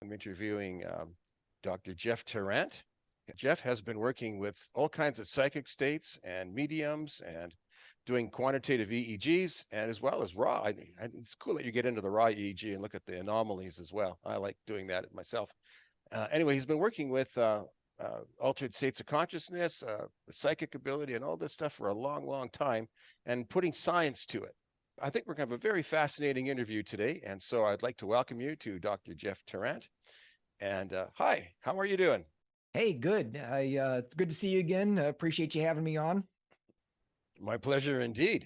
I'm interviewing Dr. Jeff Tarrant. Jeff has been working with all kinds of psychic states and mediums and doing quantitative EEGs and as well as raw. It's cool that you get into the raw EEG and look at the anomalies as well. I like doing that myself. Anyway, he's been working with altered states of consciousness, psychic ability, and all this stuff for a long, long time and putting science to it. I think we're going to have a very fascinating interview today. And so I'd like to welcome you to Dr. Jeff Tarrant. And hi, how are you doing? Hey, good. It's good to see you again. Appreciate you having me on. My pleasure indeed.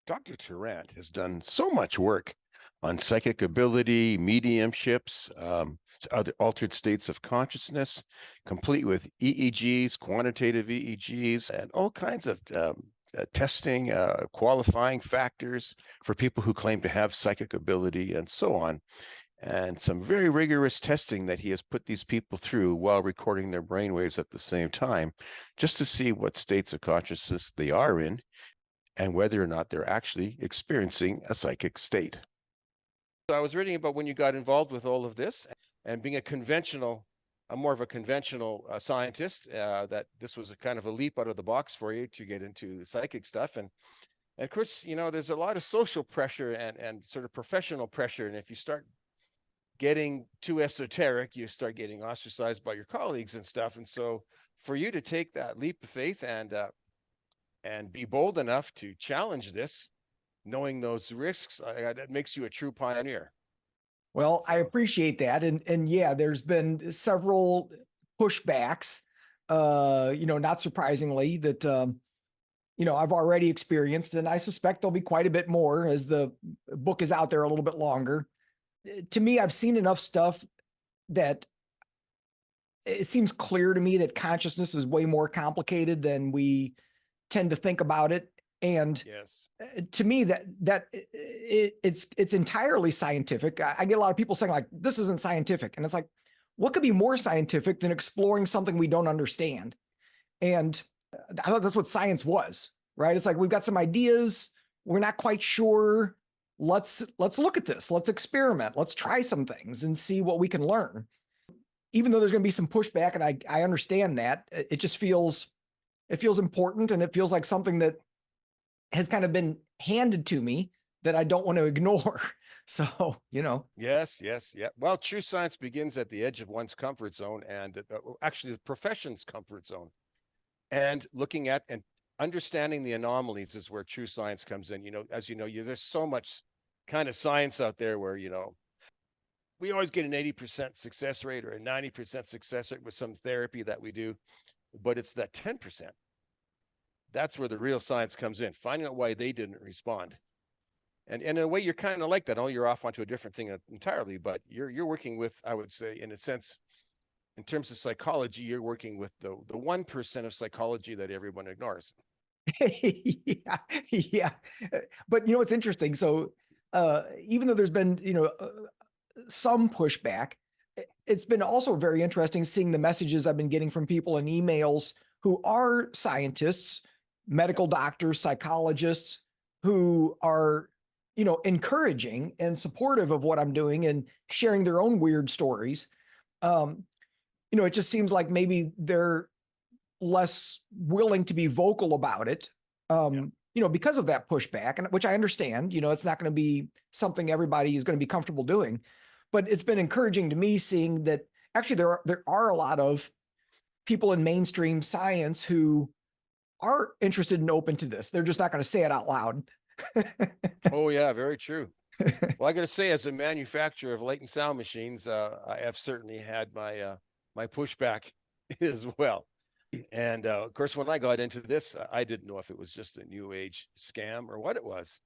Dr. Tarrant has done so much work on psychic ability, mediumships, altered states of consciousness, complete with EEGs, quantitative EEGs, and all kinds of testing, qualifying factors for people who claim to have psychic ability and so on. And some very rigorous testing that he has put these people through while recording their brainwaves at the same time, just to see what states of consciousness they are in and whether or not they're actually experiencing a psychic state. So I was reading about when you got involved with all of this and being more of a conventional scientist, that this was a kind of a leap out of the box for you to get into the psychic stuff. And of course, there's a lot of social pressure and sort of professional pressure. And if you start getting too esoteric, you start getting ostracized by your colleagues and stuff. And so for you to take that leap of faith and be bold enough to challenge this, knowing those risks, that makes you a true pioneer. Well, I appreciate that. And yeah, there's been several pushbacks, not surprisingly that, I've already experienced, and I suspect there'll be quite a bit more as the book is out there a little bit longer. To me, I've seen enough stuff that it seems clear to me that consciousness is way more complicated than we tend to think about it. And yes, to me, it's entirely scientific. I get a lot of people saying like, this isn't scientific. And it's like, what could be more scientific than exploring something we don't understand? And I thought that's what science was, right? It's like, we've got some ideas. We're not quite sure. Let's look at this. Let's experiment. Let's try some things and see what we can learn. Even though there's going to be some pushback, and I understand that, it just feels important, and it feels like something that has kind of been handed to me that I don't want to ignore. So, Yes, yeah. Well, true science begins at the edge of one's comfort zone and actually the profession's comfort zone. And looking at and understanding the anomalies is where true science comes in. As there's so much kind of science out there where, we always get an 80% success rate or a 90% success rate with some therapy that we do, but it's that 10%. That's where the real science comes in, finding out why they didn't respond. And in a way, you're kind of like that. Oh, you're off onto a different thing entirely, but you're working with, I would say, in a sense, in terms of psychology, you're working with the 1% of psychology that everyone ignores. yeah. But it's interesting. So even though there's been, some pushback, it's been also very interesting seeing the messages I've been getting from people in emails who are scientists, medical doctors, psychologists, who are, encouraging and supportive of what I'm doing and sharing their own weird stories. It just seems like maybe they're less willing to be vocal about it, because of that pushback, and which I understand. It's not going to be something everybody is going to be comfortable doing, but it's been encouraging to me seeing that actually there are a lot of people in mainstream science who are interested and open to this. They're just not going to say it out loud. Oh yeah, very true. Well, I got to say, as a manufacturer of light and sound machines, I have certainly had my pushback as well. And of course, when I got into this, I didn't know if it was just a new age scam or what it was,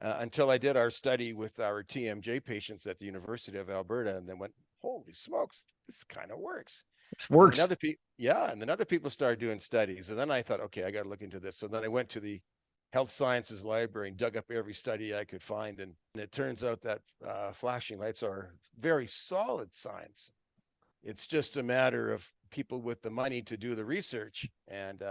until I did our study with our TMJ patients at the University of Alberta, and then went, "Holy smokes, this kind of works." This And then works. other people started doing studies, and then I thought, okay, I got to look into this. So then I went to the health sciences library and dug up every study I could find, and it turns out that flashing lights are very solid science. It's just a matter of people with the money to do the research. And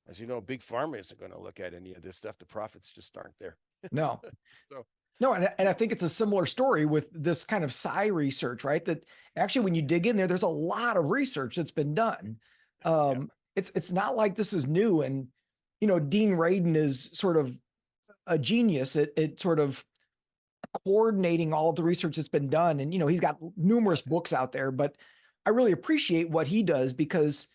as you know, big pharma isn't going to look at any of this stuff. The profits just aren't there. No. So No, and I think it's a similar story with this kind of psi research, right? That actually, when you dig in there, there's a lot of research that's been done. Yeah. It's not like this is new. And Dean Radin is sort of a genius at sort of coordinating all of the research that's been done. And he's got numerous books out there, but I really appreciate what he does because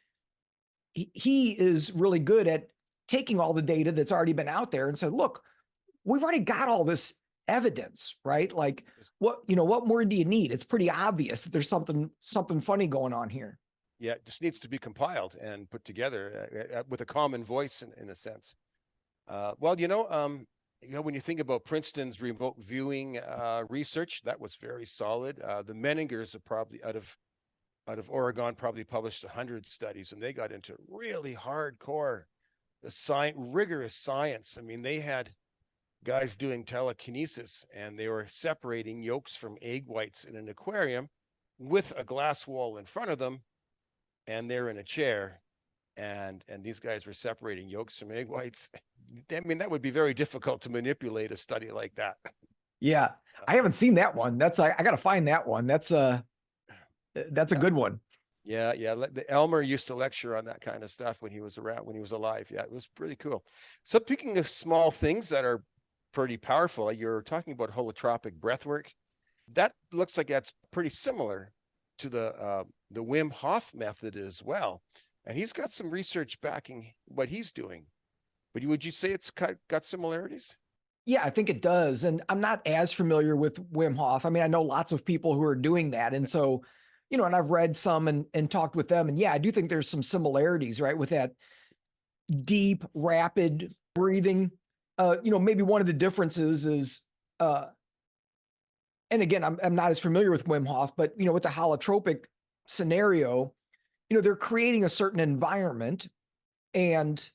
he is really good at taking all the data that's already been out there and said, look, we've already got all this evidence, right? Like what more do you need? It's pretty obvious that there's something funny going on here. Yeah, it just needs to be compiled and put together with a common voice in a sense. Well, when you think about Princeton's remote viewing research, that was very solid. The Menningers are probably out of Oregon probably published 100 studies, and they got into really hardcore, rigorous science. I mean, they had guys doing telekinesis, and they were separating yolks from egg whites in an aquarium with a glass wall in front of them, and they're in a chair, and these guys were separating yolks from egg whites. I mean, that would be very difficult to manipulate a study like that. Yeah, I haven't seen that one. I got to find that one. That's a good one. Yeah, Elmer used to lecture on that kind of stuff when he was alive. Yeah, it was pretty cool. So speaking of small things that are pretty powerful, you're talking about holotropic breath work. That looks like that's pretty similar to the Wim Hof method as well. And he's got some research backing what he's doing. But would you say it's got similarities? Yeah, I think it does. And I'm not as familiar with Wim Hof. I mean, I know lots of people who are doing that. And so, and I've read some and talked with them. And yeah, I do think there's some similarities, right? With that deep, rapid breathing. Maybe one of the differences is, and again, I'm not as familiar with Wim Hof, but with the holotropic scenario, they're creating a certain environment and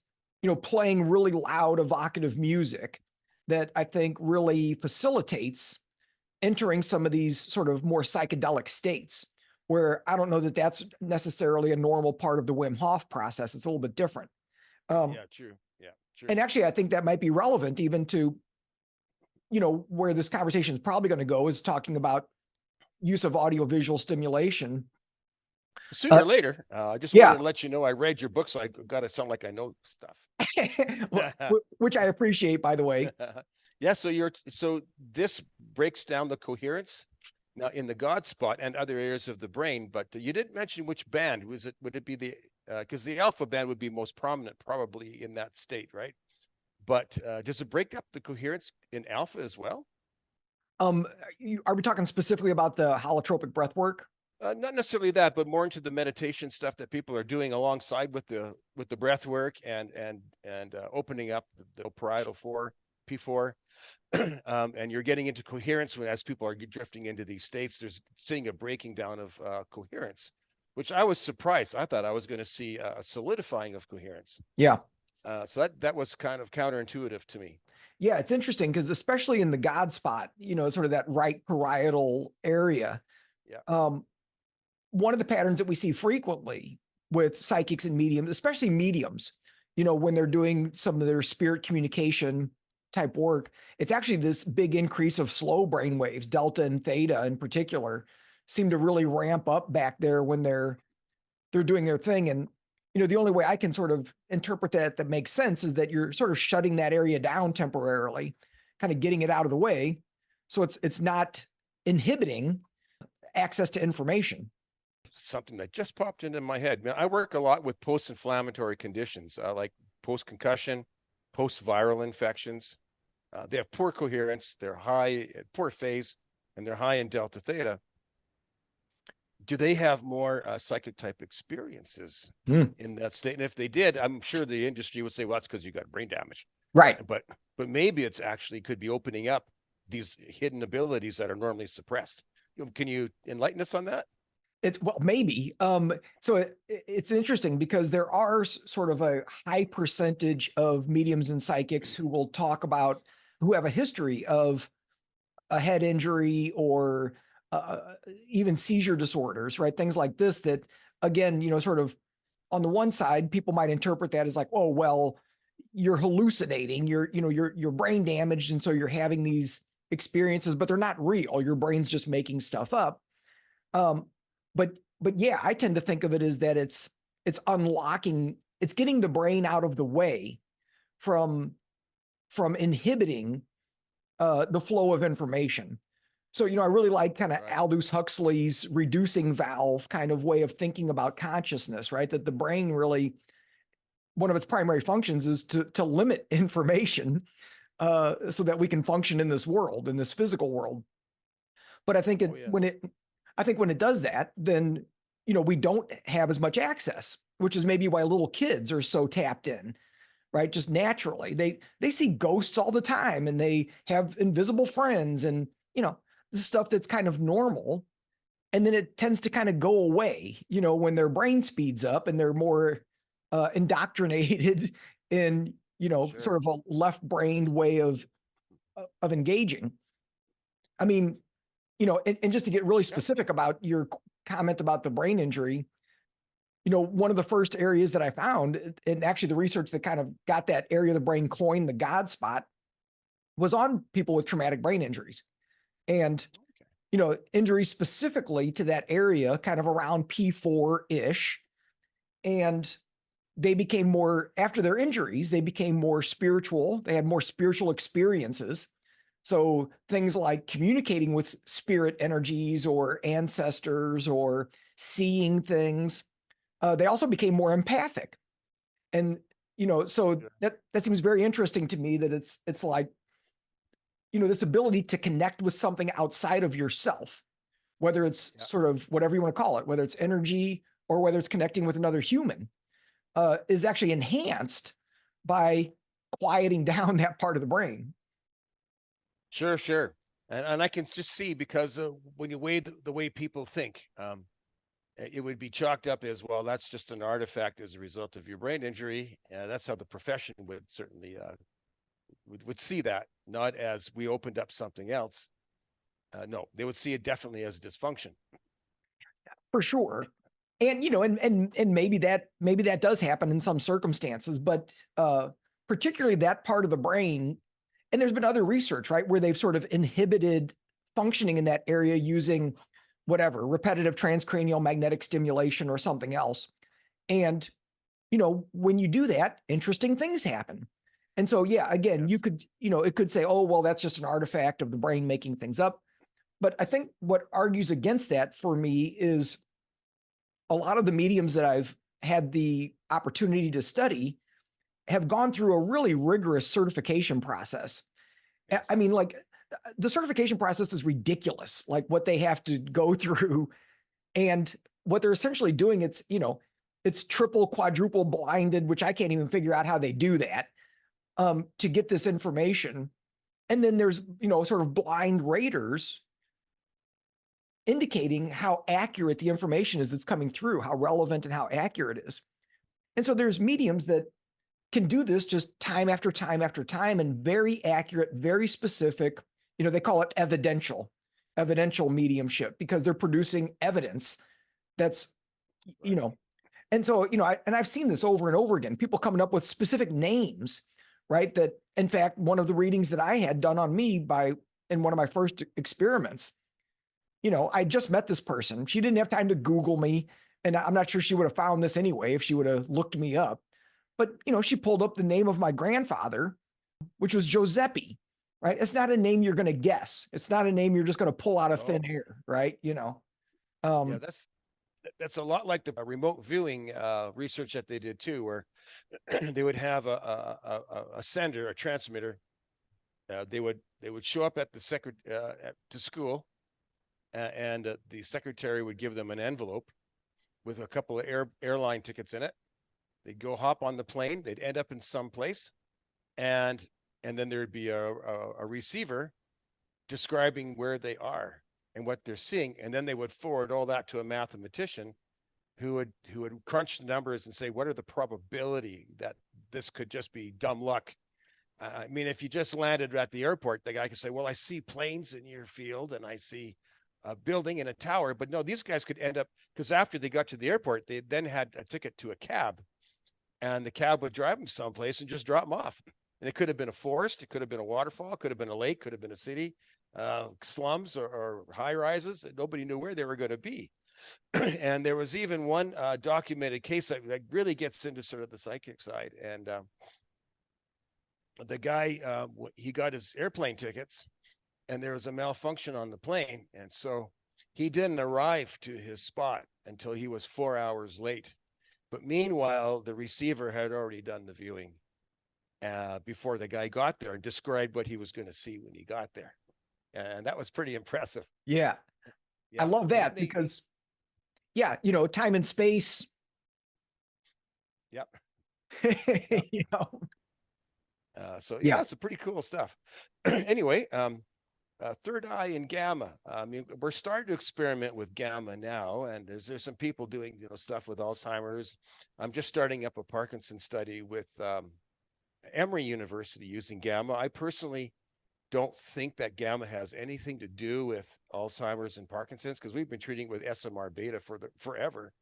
playing really loud, evocative music that I think really facilitates entering some of these sort of more psychedelic states where I don't know that that's necessarily a normal part of the Wim Hof process. It's a little bit different. Yeah, true. Yeah, true. And actually, I think that might be relevant even to, where this conversation is probably going to go is talking about use of audiovisual stimulation. Sooner or later, I just Yeah. wanted to let you know I read your book, so I got to sound like I know stuff. Which I appreciate, by the way. Yeah, so this breaks down the coherence now in the God spot and other areas of the brain, but you didn't mention which band. Would it be the because the alpha band would be most prominent probably in that state, right? But does it break up the coherence in alpha as well? Are we talking specifically about the holotropic breath work? Not necessarily that, but more into the meditation stuff that people are doing alongside with the breath work and opening up the parietal P4, and you're getting into coherence as people are drifting into these states. There's seeing a breaking down of coherence, which I was surprised. I thought I was going to see a solidifying of coherence. Yeah. So that was kind of counterintuitive to me. Yeah, it's interesting because especially in the God spot, sort of that right parietal area. Yeah. One of the patterns that we see frequently with psychics and mediums, especially mediums, when they're doing some of their spirit communication type work, it's actually this big increase of slow brain waves, delta and theta in particular, seem to really ramp up back there when they're doing their thing. And the only way I can sort of interpret that makes sense is that you're sort of shutting that area down temporarily, kind of getting it out of the way, so it's not inhibiting access to information. Something that just popped into my head. Man, I work a lot with post-inflammatory conditions, like post-concussion, post-viral infections. They have poor coherence, they're high, poor phase, and they're high in delta theta. Do they have more psychic type experiences in that state? And if they did, I'm sure the industry would say, well, that's because you got brain damage. Right. But maybe it's actually could be opening up these hidden abilities that are normally suppressed. Can you enlighten us on that? Well, maybe. So it's interesting because there are sort of a high percentage of mediums and psychics who will talk about who have a history of a head injury or even seizure disorders, right? Things like this that, again, sort of on the one side, people might interpret that as like, oh, well, you're hallucinating, you're brain damaged. And so you're having these experiences, but they're not real. Your brain's just making stuff up. Um, but yeah, I tend to think of it as that it's unlocking, it's getting the brain out of the way from inhibiting the flow of information. So, I really like kind of Right. Aldous Huxley's reducing valve kind of way of thinking about consciousness, right? That the brain really, one of its primary functions is to limit information so that we can function in this world, in this physical world. But I think Oh, yes. when it does that, then we don't have as much access, which is maybe why little kids are so tapped in, right? Just naturally, they see ghosts all the time, and they have invisible friends, and this stuff that's kind of normal. And then it tends to kind of go away, when their brain speeds up and they're more indoctrinated in, sort Sure. of a left-brained way of engaging. I mean, and just to get really Yep. specific about your comment about the brain injury, one of the first areas that I found, and actually the research that kind of got that area of the brain coined the God spot, was on people with traumatic brain injuries. And, Okay. Injuries specifically to that area, kind of around P4-ish. And they became more, after their injuries, they became more spiritual. They had more spiritual experiences. So things like communicating with spirit energies or ancestors or seeing things. They also became more empathic. And, so Sure. that seems very interesting to me, that it's like, this ability to connect with something outside of yourself, whether it's Yeah. sort of whatever you want to call it, whether it's energy or whether it's connecting with another human, is actually enhanced by quieting down that part of the brain. Sure, sure. And I can just see, because when you weigh the way people think, it would be chalked up as, well, that's just an artifact as a result of your brain injury. That's how the profession would certainly would see that, not as we opened up something else. No, they would see it definitely as a dysfunction. For sure. And and maybe that does happen in some circumstances, but particularly that part of the brain, and there's been other research, right, where they've sort of inhibited functioning in that area using whatever, repetitive transcranial magnetic stimulation or something else. And when you do that, interesting things happen. And so, yeah, again, you Yes. could, it could say, oh, well, that's just an artifact of the brain making things up. But I think what argues against that for me is a lot of the mediums that I've had the opportunity to study have gone through a really rigorous certification process. I Yes. mean, like, the certification process is ridiculous, like what they have to go through. And what they're essentially doing, it's triple, quadruple blinded, which I can't even figure out how they do that, to get this information. And then there's, sort of blind raters indicating how accurate the information is that's coming through, how relevant and how accurate it is. And so there's mediums that can do this just time after time after time, and very accurate, very specific. They call it evidential mediumship, because they're producing evidence that's, you Right. know, and so, I've seen this over and over again, people coming up with specific names, right? That, in fact, one of the readings that I had done on me in one of my first experiments, I just met this person. She didn't have time to Google me. And I'm not sure she would have found this anyway if she would have looked me up. But, she pulled up the name of my grandfather, which was Giuseppe, right? It's not a name you're going to guess. It's not a name you're just going to pull out of thin No. air, right? Yeah, Um, that's a lot like the remote viewing research that they did too, where they would have a sender, a transmitter. They would show up at the to school, and the secretary would give them an envelope with a couple of airline tickets in it. They'd go hop on the plane. They'd end up in some place, and then there'd be a receiver describing where they are and what they're seeing, and then they would forward all that to a mathematician who would crunch the numbers and say, what are the probability that this could just be dumb luck. I mean, if you just landed at the airport, the guy could say, well, I see planes in your field and I see a building and a tower. But no, these guys could end up, because after they got to the airport, they then had a ticket to a cab, and the cab would drive them someplace and just drop them off. And it could have been a forest, it could have been a waterfall, it could have been a lake, could have been a city, slums or high rises. Nobody knew where they were going to be. And there was even one documented case that really gets into sort of the psychic side. And the guy, he got his airplane tickets, and there was a malfunction on the plane. And so he didn't arrive to his spot until he was 4 hours late. But meanwhile, the receiver had already done the viewing before the guy got there and described what he was going to see when he got there. And that was pretty impressive. Yeah. Yeah. I love that because, yeah, you know, time and space. Yep. You know. So yeah, it's pretty cool stuff. Anyway, third eye and gamma. I mean, we're starting to experiment with gamma now, and there's some people doing stuff with Alzheimer's. I'm just starting up a Parkinson's study with Emory University using gamma. I personally don't think that gamma has anything to do with Alzheimer's and Parkinson's, because we've been treating with SMR beta forever,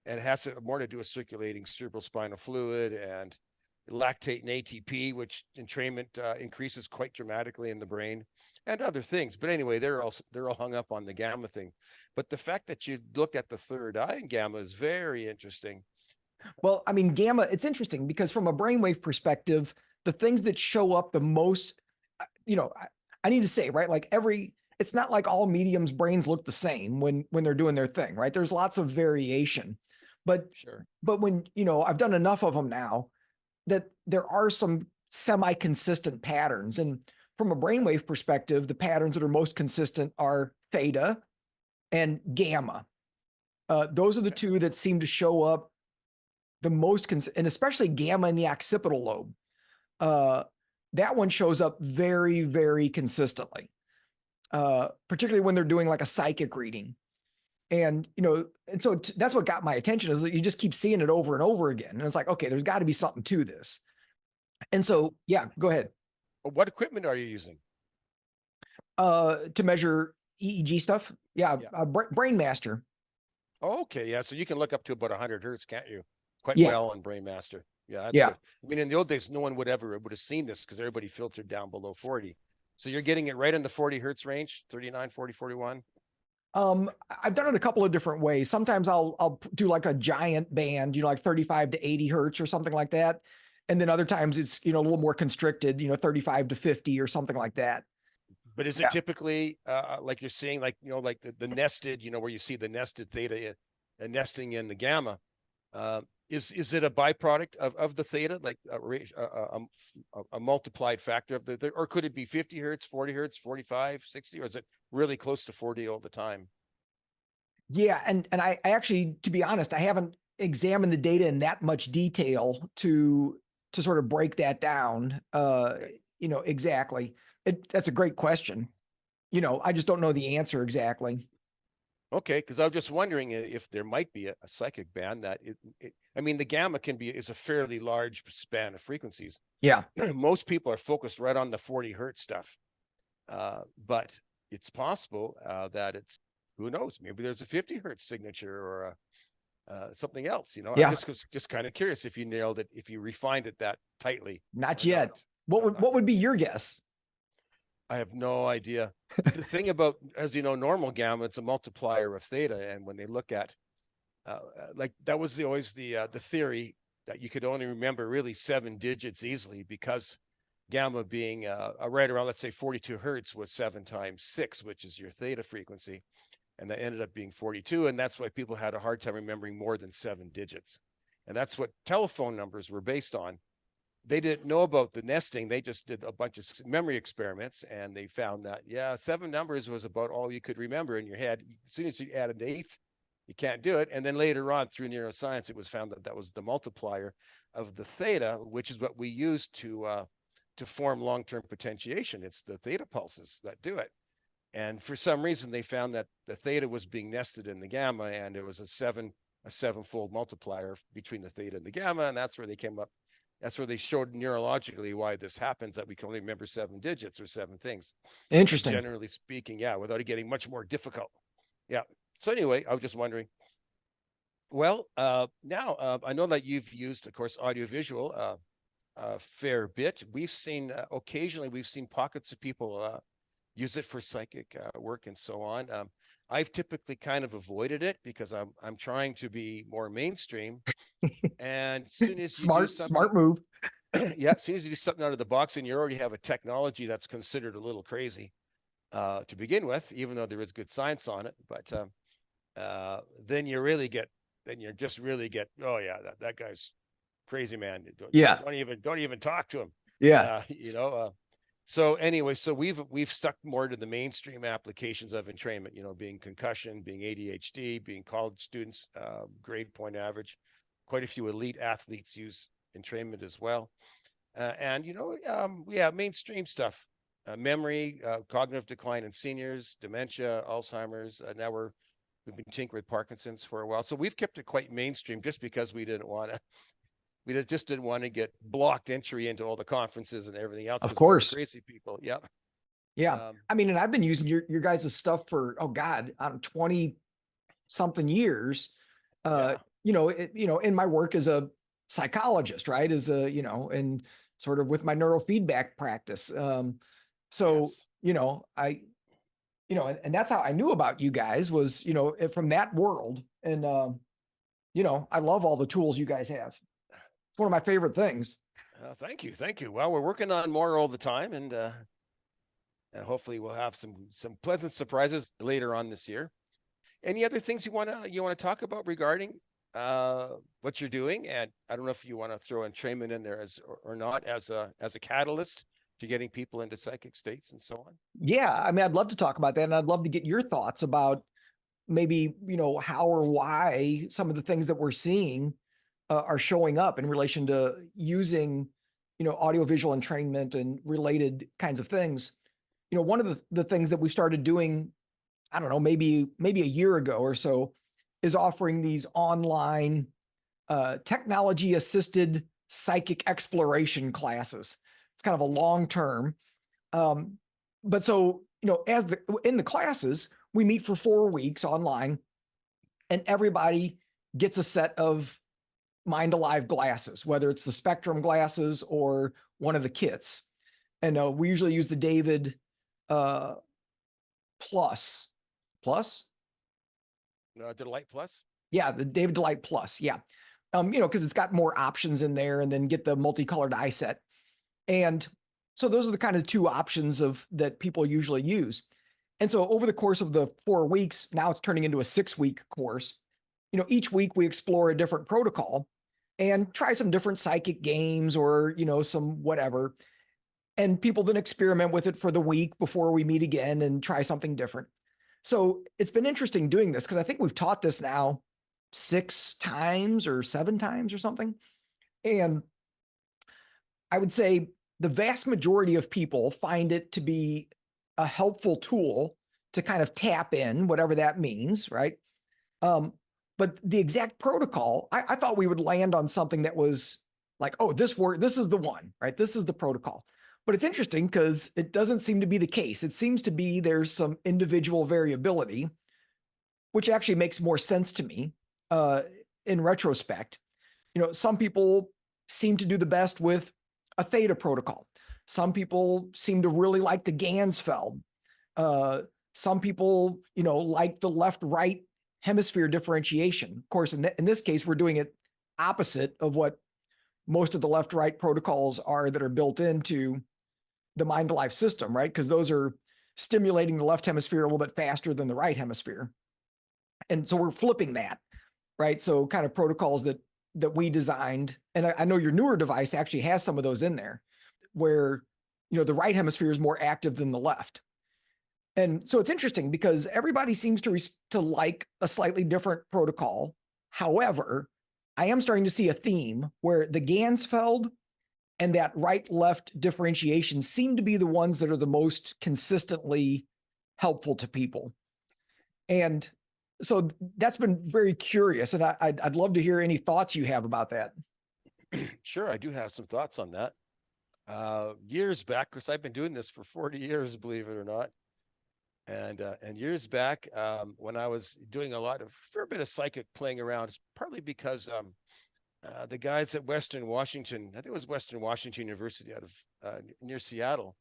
and it has more to do with circulating cerebrospinal fluid and lactate and ATP, which entrainment increases quite dramatically in the brain, and other things. But anyway, they're all hung up on the gamma thing. But the fact that you look at the third eye in gamma is very interesting. Well, I mean, gamma, it's interesting because from a brainwave perspective, the things that show up the most, I need to say, right? Like it's not like all mediums' brains look the same when they're doing their thing, right? There's lots of variation. But Sure. But when, I've done enough of them now that there are some semi-consistent patterns. And from a brainwave perspective, the patterns that are most consistent are theta and gamma. Those are the two that seem to show up the most, and especially gamma in the occipital lobe. That one shows up very, very consistently, particularly when they're doing like a psychic reading. And, so that's what got my attention, is that you just keep seeing it over and over again. And it's like, okay, there's got to be something to this. And so, yeah, go ahead. What equipment are you using? To measure EEG stuff? Yeah. BrainMaster. Oh, okay, yeah. So you can look up to about 100 hertz, can't you? Quite Yeah. well on BrainMaster. Yeah, that's Yeah. good. I mean, in the old days, no one would have seen this because everybody filtered down below 40. So you're getting it right in the 40 hertz range, 39, 40, 41. I've done it a couple of different ways. Sometimes I'll do like a giant band, like 35 to 80 hertz or something like that. And then other times it's, a little more constricted, 35 to 50 or something like that. But is it typically like you're seeing, like, like the nested, where you see the nested theta nesting in the gamma? Is it a byproduct of the theta, like a multiplied factor of the, or could it be 50 hertz, 40 hertz, 45, 60, or is it really close to 40 all the time? Yeah. And I actually, to be honest, I haven't examined the data in that much detail to sort of break that down, exactly. That's a great question. I just don't know the answer exactly. Okay, because I was just wondering if there might be a psychic band that I mean, the gamma is a fairly large span of frequencies. Yeah. Most people are focused right on the 40 hertz stuff, but it's possible that who knows, maybe there's a 50 hertz signature or something else. Yeah. I'm just kind of curious if you nailed it, if you refined it that tightly. Not yet. What would be your guess? I have no idea. The thing about, as you know, normal gamma, it's a multiplier of theta. And when they look at, like, that was always the theory that you could only remember really 7 digits easily, because gamma being right around, let's say 42 hertz was 7 times 6, which is your theta frequency. And that ended up being 42. And that's why people had a hard time remembering more than 7 digits. And that's what telephone numbers were based on. They didn't know about the nesting. They just did a bunch of memory experiments, and they found that, 7 numbers was about all you could remember in your head. As soon as you add an 8th, you can't do it. And then later on, through neuroscience, it was found that that was the multiplier of the theta, which is what we use to form long-term potentiation. It's the theta pulses that do it. And for some reason, they found that the theta was being nested in the gamma, and it was a sevenfold multiplier between the theta and the gamma. And that's where they came up. That's where they showed neurologically why this happens, that we can only remember 7 digits or 7 things. Interesting. Generally speaking, without it getting much more difficult. Yeah. So anyway, I was just wondering. Well, now I know that you've used, of course, audiovisual a fair bit. We've seen occasionally we've seen pockets of people use it for psychic work and so on. I've typically kind of avoided it because I'm trying to be more mainstream. And as soon as you do something, Smart move. yeah, as soon as you do something out of the box and you already have a technology that's considered a little crazy to begin with, even though there is good science on it, but then you just really get, oh yeah, that guy's crazy, man. Yeah. Don't even talk to him. Yeah. So anyway, so we've stuck more to the mainstream applications of entrainment, being concussion, being ADHD, being college students, grade point average. Quite a few elite athletes use entrainment as well. And mainstream stuff, memory, cognitive decline in seniors, dementia, Alzheimer's. Now we've been tinkering with Parkinson's for a while. So we've kept it quite mainstream just because just didn't want to get blocked entry into all the conferences and everything else. Of Because we have course. crazy people. Yeah. Yeah. I mean, and I've been using your guys' stuff for, oh God, 20 something years. Yeah. In my work as a psychologist, right? And sort of with my neurofeedback practice. So, Yes. and that's how I knew about you guys was, from that world. And, I love all the tools you guys have. It's one of my favorite things. Thank you. Thank you. Well, we're working on more all the time, and hopefully we'll have some pleasant surprises later on this year. Any other things you want to talk about regarding what you're doing? And I don't know if you want to throw entrainment in there or not as a catalyst to getting people into psychic states and so on. Yeah. I mean, I'd love to talk about that. And I'd love to get your thoughts about maybe, how or why some of the things that we're seeing are showing up in relation to using, audiovisual entrainment and related kinds of things. One of the things that we started doing, I don't know, maybe a year ago or so, is offering these online technology assisted psychic exploration classes. It's kind of a long term. But so, in the classes, we meet for 4 weeks online, and everybody gets a set of Mind Alive glasses, whether it's the Spectrum glasses or one of the kits. And we usually use the David Plus. Delight Plus. Yeah, the David Delight Plus. Yeah. Because it's got more options in there, and then get the multicolored Eyeset. And so those are the kind of 2 options that people usually use. And so over the course of the 4 weeks, now it's turning into a 6-week course. Each week we explore a different protocol and try some different psychic games or, some whatever. And people then experiment with it for the week before we meet again and try something different. So it's been interesting doing this because I think we've taught this now 6 times or 7 times or something. And I would say the vast majority of people find it to be a helpful tool to kind of tap in, whatever that means, right? But the exact protocol, I thought we would land on something that was like, oh, this is the one, right? This is the protocol. But it's interesting because it doesn't seem to be the case. It seems to be there's some individual variability, which actually makes more sense to me in retrospect. Some people seem to do the best with a theta protocol. Some people seem to really like the Gansfeld. Some people, like the left-right hemisphere differentiation. Of course, in this case, we're doing it opposite of what most of the left-right protocols are that are built into the Mind Alive system, right? Because those are stimulating the left hemisphere a little bit faster than the right hemisphere. And so we're flipping that, right? So kind of protocols that we designed, and I know your newer device actually has some of those in there, where the right hemisphere is more active than the left. And so it's interesting because everybody seems to like a slightly different protocol. However, I am starting to see a theme where the Gansfeld and that right-left differentiation seem to be the ones that are the most consistently helpful to people. And so that's been very curious, and I'd love to hear any thoughts you have about that. Sure, I do have some thoughts on that. Years back, because I've been doing this for 40 years, believe it or not. And years back, when I was doing a fair bit of psychic playing around, it's partly because the guys at Western Washington, I think it was Western Washington University out of near Seattle,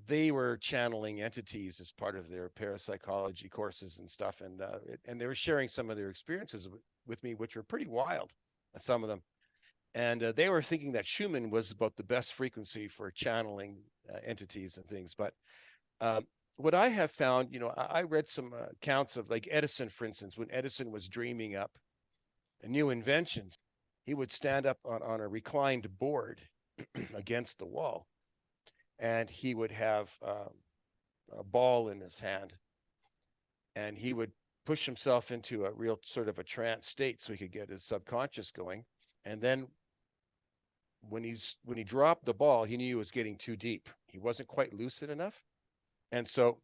they were channeling entities as part of their parapsychology courses and stuff, and they were sharing some of their experiences with me, which were pretty wild, some of them. And they were thinking that Schumann was about the best frequency for channeling entities and things. But what I have found, I read some accounts of like Edison, for instance, when Edison was dreaming up new inventions, he would stand up on a reclined board against the wall, and he would have a ball in his hand, and he would push himself into a real sort of a trance state so he could get his subconscious going. And then when he dropped the ball, he knew he was getting too deep. He wasn't quite lucid enough. And so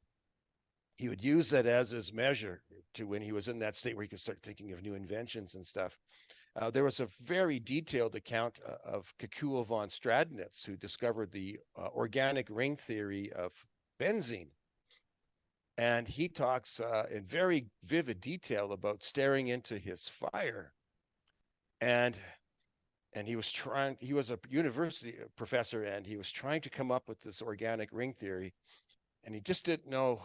he would use that as his measure to when he was in that state where he could start thinking of new inventions and stuff. There was a very detailed account of Kekuo von Stradnitz, who discovered the organic ring theory of benzene. And he talks in very vivid detail about staring into his fire. And he was a university professor, and he was trying to come up with this organic ring theory. And he just didn't know.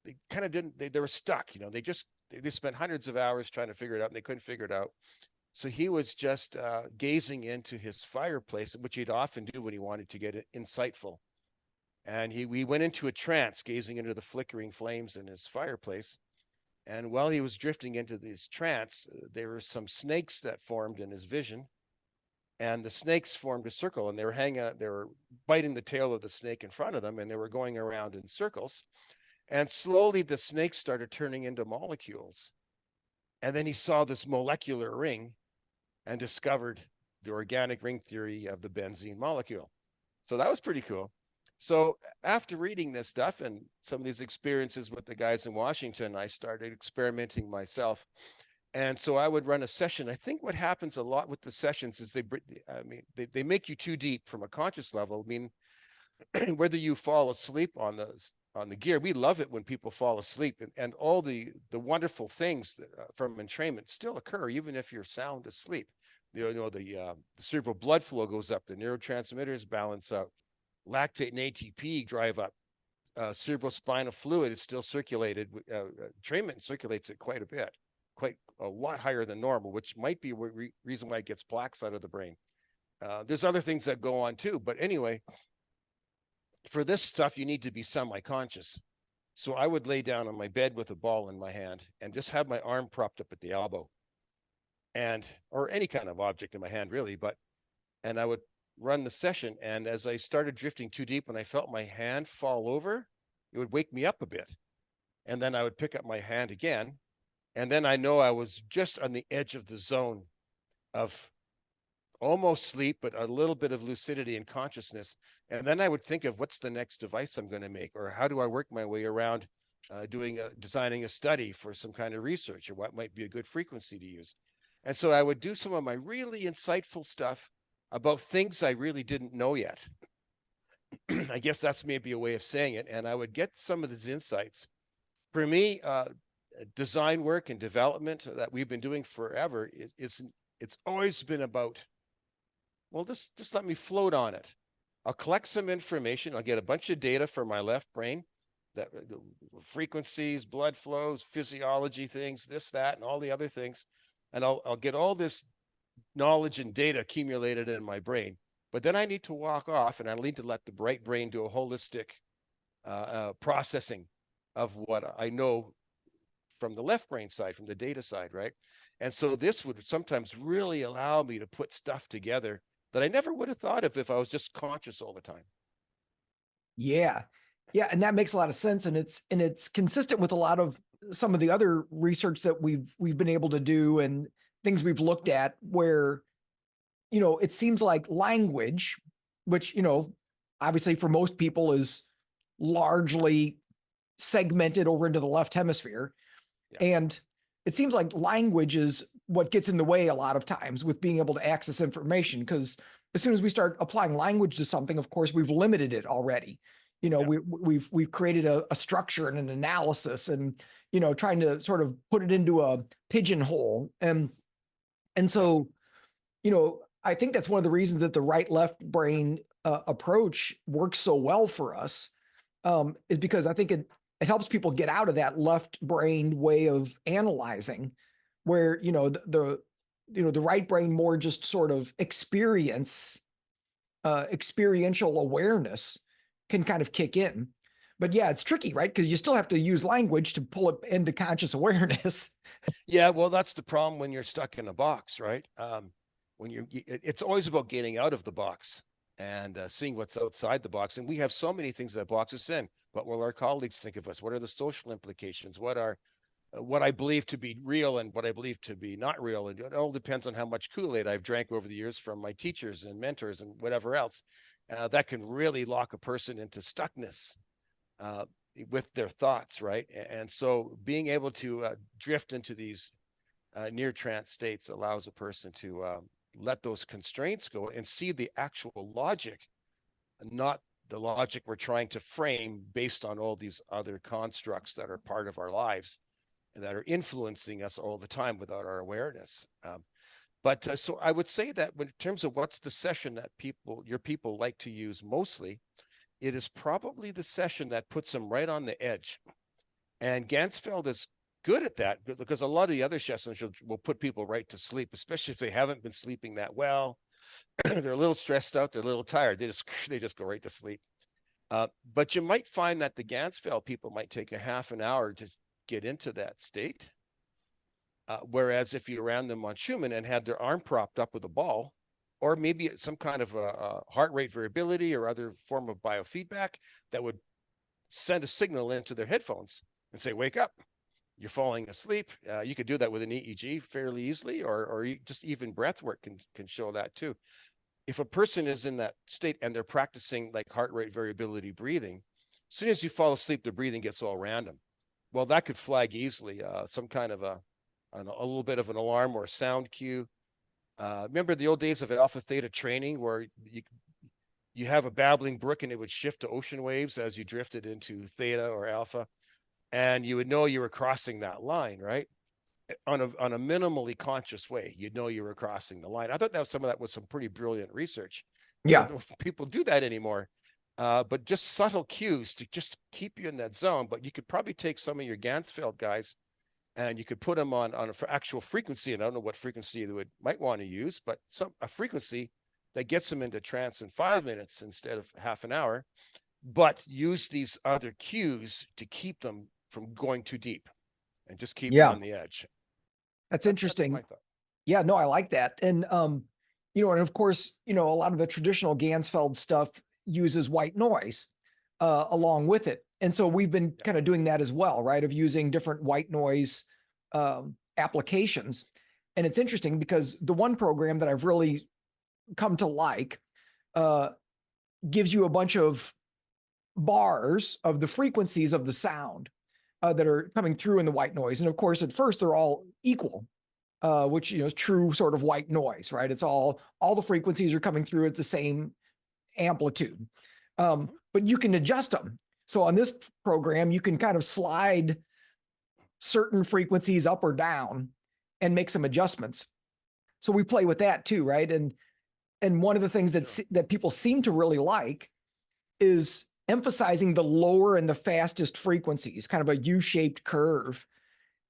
They kind of didn't, they were stuck, they spent hundreds of hours trying to figure it out, and they couldn't figure it out. So he was just gazing into his fireplace, which he'd often do when he wanted to get insightful. And we went into a trance, gazing into the flickering flames in his fireplace. And while he was drifting into this trance, there were some snakes that formed in his vision. And the snakes formed a circle, and they were biting the tail of the snake in front of them, and they were going around in circles. And slowly the snakes started turning into molecules. And then he saw this molecular ring and discovered the organic ring theory of the benzene molecule. So that was pretty cool. So after reading this stuff and some of these experiences with the guys in Washington, I started experimenting myself. And so I would run a session. I think what happens a lot with the sessions is they make you too deep from a conscious level. I mean, whether you fall asleep on the gear, we love it when people fall asleep, and all the wonderful things from entrainment still occur even if you're sound asleep. The cerebral blood flow goes up, the neurotransmitters balance out, lactate and ATP drive up, cerebrospinal fluid is still circulated. Entrainment circulates it quite a lot higher than normal, which might be a reason why it gets plaques out of the brain. There's other things that go on too, but anyway, for this stuff, you need to be semi-conscious. So I would lay down on my bed with a ball in my hand and just have my arm propped up at the elbow, or any kind of object in my hand, really. And I would run the session. And as I started drifting too deep, when I felt my hand fall over, it would wake me up a bit. And then I would pick up my hand again. And then I know I was just on the edge of the zone of almost sleep, but a little bit of lucidity and consciousness. And then I would think of what's the next device I'm going to make, or how do I work my way around designing a study for some kind of research, or what might be a good frequency to use. And so I would do some of my really insightful stuff about things I really didn't know yet. I guess that's maybe a way of saying it. And I would get some of these insights. For me, design work and development that we've been doing forever it's always been about, well, just let me float on it. I'll collect some information. I'll get a bunch of data from my left brain, that frequencies, blood flows, physiology things, this, that, and all the other things. And I'll get all this knowledge and data accumulated in my brain. But then I need to walk off, and I need to let the right brain do a holistic processing of what I know from the left brain side, from the data side, right? And so this would sometimes really allow me to put stuff together that I never would have thought of if I was just conscious all the time. Yeah. Yeah. And that makes a lot of sense. And it's consistent with a lot of some of the other research that we've been able to do and things we've looked at where, it seems like language, which, obviously for most people is largely segmented over into the left hemisphere. Yeah. And it seems like language is what gets in the way a lot of times with being able to access information, because as soon as we start applying language to something, of course, we've limited it already. Yeah. We've created a structure and an analysis and, trying to sort of put it into a pigeonhole. And so I think that's one of the reasons that the right-left brain approach works so well for us, is because I think it helps people get out of that left brain way of analyzing, where the right brain more just sort of experiential awareness can kind of kick in. But yeah, it's tricky, right? Because you still have to use language to pull it into conscious awareness. Yeah, well, that's the problem when you're stuck in a box, right? When it's always about getting out of the box and seeing what's outside the box. And we have so many things that box us in. What will our colleagues think of us? What are the social implications? What I believe to be real and what I believe to be not real? And it all depends on how much Kool-Aid I've drank over the years from my teachers and mentors and whatever else. That can really lock a person into stuckness. With their thoughts, right? And so being able to drift into these near trance states allows a person to let those constraints go and see the actual logic, not the logic we're trying to frame based on all these other constructs that are part of our lives and that are influencing us all the time without our awareness. So I would say that in terms of what's the session that your people like to use mostly, it is probably the session that puts them right on the edge. And Gansfeld is good at that because a lot of the other sessions will put people right to sleep, especially if they haven't been sleeping that well. They're a little stressed out. They're a little tired. They just go right to sleep. But you might find that the Gansfeld people might take a half an hour to get into that state. Whereas if you ran them on Schumann and had their arm propped up with a ball, or maybe some kind of a heart rate variability or other form of biofeedback that would send a signal into their headphones and say, wake up, you're falling asleep. You could do that with an EEG fairly easily, or just even breath work can show that too. If a person is in that state and they're practicing like heart rate variability breathing, as soon as you fall asleep, the breathing gets all random. Well, that could flag easily some kind of a little bit of an alarm or a sound cue. Remember the old days of alpha theta training where you have a babbling brook and it would shift to ocean waves as you drifted into theta or alpha, and you would know you were crossing that line, right? On a minimally conscious way, you'd know you were crossing the line. I thought some of that was some pretty brilliant research. I Yeah. don't know if people do that anymore, but just subtle cues to just keep you in that zone. But you could probably take some of your Gansfeld guys and you could put them on an actual frequency. And I don't know what frequency they might want to use, but a frequency that gets them into trance in 5 minutes instead of half an hour, but use these other cues to keep them from going too deep and just keep them Yeah. on the edge. That's That's interesting. my thought. Yeah, no, I like that. And and of course, a lot of the traditional Gansfeld stuff uses white noise along with it. And so we've been kind of doing that as well, right? Of using different white noise applications. And it's interesting because the one program that I've really come to like gives you a bunch of bars of the frequencies of the sound that are coming through in the white noise. And of course, at first they're all equal, which is true sort of white noise, right? It's all the frequencies are coming through at the same amplitude, but you can adjust them. So on this program, you can kind of slide certain frequencies up or down and make some adjustments. So we play with that too, right? And one of the things that people seem to really like is emphasizing the lower and the fastest frequencies, kind of a U-shaped curve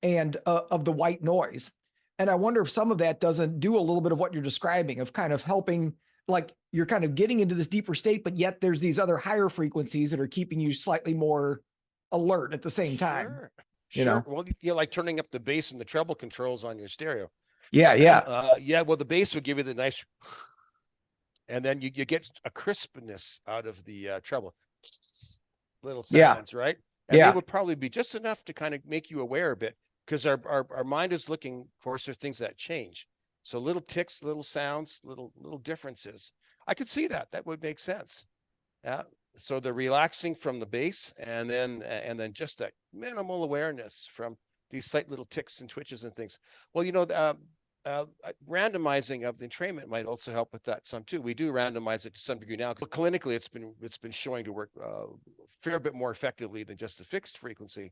and of the white noise. And I wonder if some of that doesn't do a little bit of what you're describing of kind of helping, like you're kind of getting into this deeper state, but yet there's these other higher frequencies that are keeping you slightly more alert at the same time. Sure. Well, you like turning up the bass and the treble controls on your stereo. Yeah. Yeah. Well, the bass would give you the nice, and then you get a crispness out of the treble, little sounds, right? And they would probably be just enough to kind of make you aware a bit because our mind is looking for things that change. So little ticks, little sounds, little differences. I could see that. That would make sense. Yeah. So the relaxing from the bass and then just that minimal awareness from these slight little ticks and twitches and things. Well, randomizing of the entrainment might also help with that some too. We do randomize it to some degree now. Clinically, it's been showing to work a fair bit more effectively than just a fixed frequency,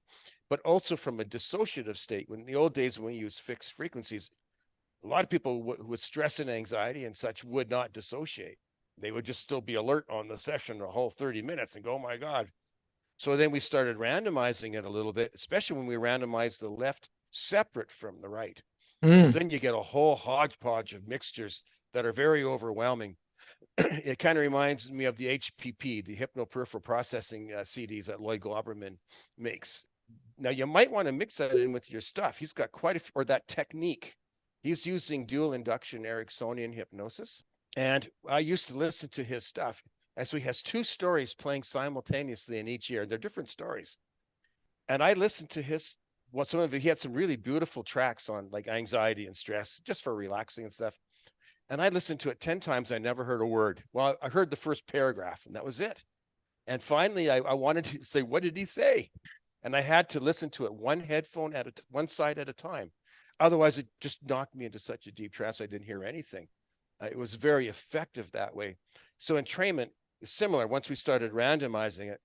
but also from a dissociative state. When in the old days when we used fixed frequencies, A lot of people with stress and anxiety and such would not dissociate. They would just still be alert on the session the whole 30 minutes and go, oh my God. So then we started randomizing it a little bit, especially when we randomized the left separate from the right, because Mm, then you get a whole hodgepodge of mixtures that are very overwhelming. It kind of reminds me of the HPP, the hypnoperipheral processing CDs that Lloyd Glauberman makes. Now you might want to mix that in with your stuff. He's got quite a or that technique. He's using dual induction Ericksonian hypnosis. And I used to listen to his stuff. And so he has two stories playing simultaneously in each ear. They're different stories. And I listened to his some of it. He had some really beautiful tracks on like anxiety and stress, just for relaxing and stuff. And I listened to it 10 times. I never heard a word. Well, I heard the first paragraph, and that was it. And finally, I wanted to say, what did he say? And I had to listen to it one headphone at one side at a time. Otherwise, it just knocked me into such a deep trance I didn't hear anything. It was very effective that way. So entrainment is similar. Once we started randomizing it,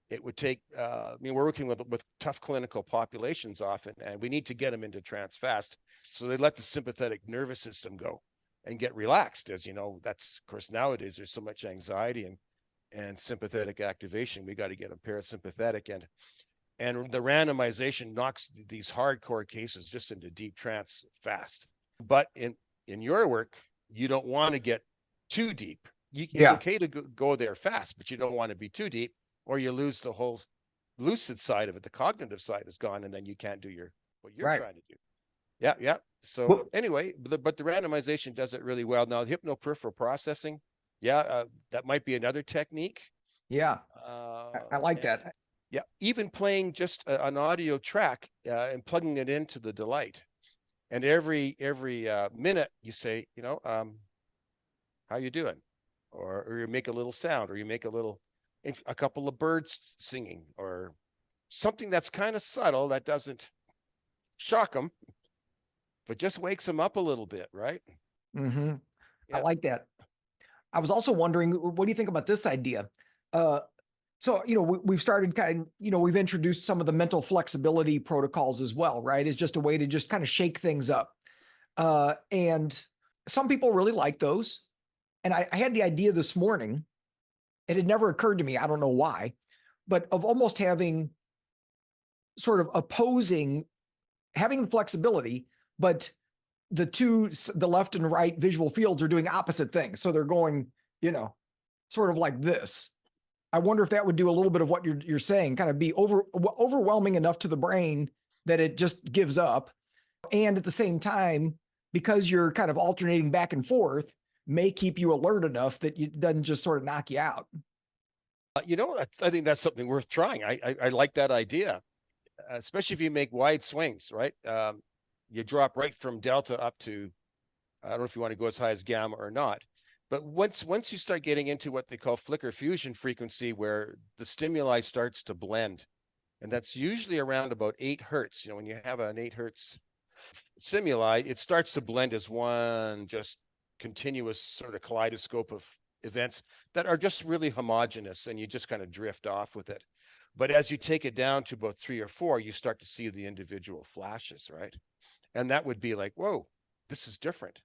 it would take, we're working with tough clinical populations often, and we need to get them into trance fast. So they let the sympathetic nervous system go and get relaxed. As you know, that's, of course, nowadays there's so much anxiety and sympathetic activation. We got to get them parasympathetic, and the randomization knocks these hardcore cases just into deep trance fast. But in your work, you don't want to get too deep. It's okay to go there fast, but you don't want to be too deep, or you lose the whole lucid side of it. The cognitive side is gone, and then you can't do what you're right. trying to do. Yeah. So Well, anyway, but the randomization does it really well. Now, hypnoperipheral processing, that might be another technique. yeah, I like And that. yeah, even playing just an audio track and plugging it into the delight. And every minute you say, how you doing? Or you make a little sound, or you make a couple of birds singing, or something that's kind of subtle that doesn't shock them, but just wakes them up a little bit, right? Mm-hmm. I Yeah. like that. I was also wondering, what do you think about this idea? Uh, so, we've started we've introduced some of the mental flexibility protocols as well, right? It's just a way to just kind of shake things up. And some people really like those. And I had the idea this morning, it had never occurred to me, I don't know why, but of almost having sort of having the flexibility, but the left and right visual fields are doing opposite things. So they're going, sort of like this. I wonder if that would do a little bit of what you're saying, kind of be overwhelming enough to the brain that it just gives up. And at the same time, because you're kind of alternating back and forth, may keep you alert enough that it doesn't just sort of knock you out. I think that's something worth trying. I like that idea, especially if you make wide swings, right? You drop right from delta up to, I don't know if you want to go as high as gamma or not. But once you start getting into what they call flicker fusion frequency, where the stimuli starts to blend, and that's usually around about 8 hertz. When you have an 8 hertz stimuli, it starts to blend as one just continuous sort of kaleidoscope of events that are just really homogeneous, and you just kind of drift off with it. But as you take it down to about 3 or 4, you start to see the individual flashes, right? And that would be like, whoa, this is different.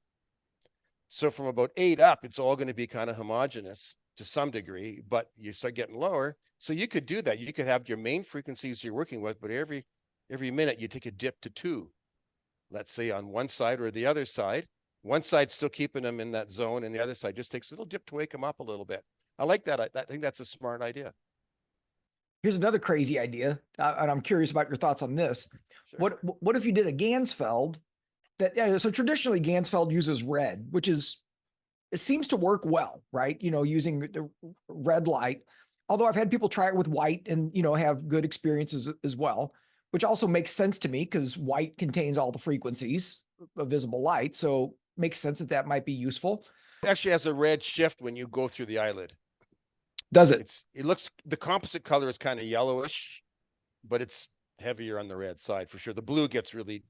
So from about 8 up, it's all going to be kind of homogeneous to some degree, but you start getting lower. So you could do that. You could have your main frequencies you're working with, but every minute you take a dip to 2, let's say on one side or the other side. One side still keeping them in that zone, and the other side just takes a little dip to wake them up a little bit. I like that. I think that's a smart idea. Here's another crazy idea, and I'm curious about your thoughts on this. Sure. What if you did a Gansfeld so traditionally Gansfeld uses red, it seems to work well, right? Using the red light. Although I've had people try it with white and, have good experiences as well, which also makes sense to me because white contains all the frequencies of visible light. So makes sense that might be useful. It actually has a red shift when you go through the eyelid. Does it? The composite color is kind of yellowish, but it's heavier on the red side for sure. The blue gets really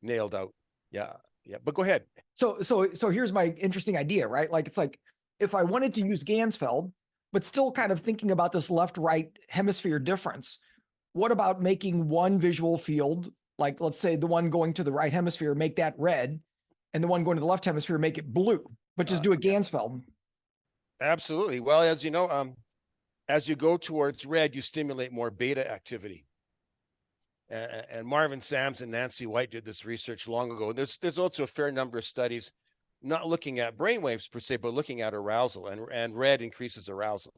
nailed out. Yeah. But go ahead. So here's my interesting idea, right? Like, it's like, if I wanted to use Gansfeld, but still kind of thinking about this left-right hemisphere difference, what about making one visual field, like let's say the one going to the right hemisphere, make that red, and the one going to the left hemisphere make it blue, but just do a Gansfeld. Absolutely. Well, as you know, as you go towards red, you stimulate more beta activity. And Marvin Sams and Nancy White did this research long ago. There's also a fair number of studies not looking at brainwaves per se, but looking at arousal, and red increases arousal.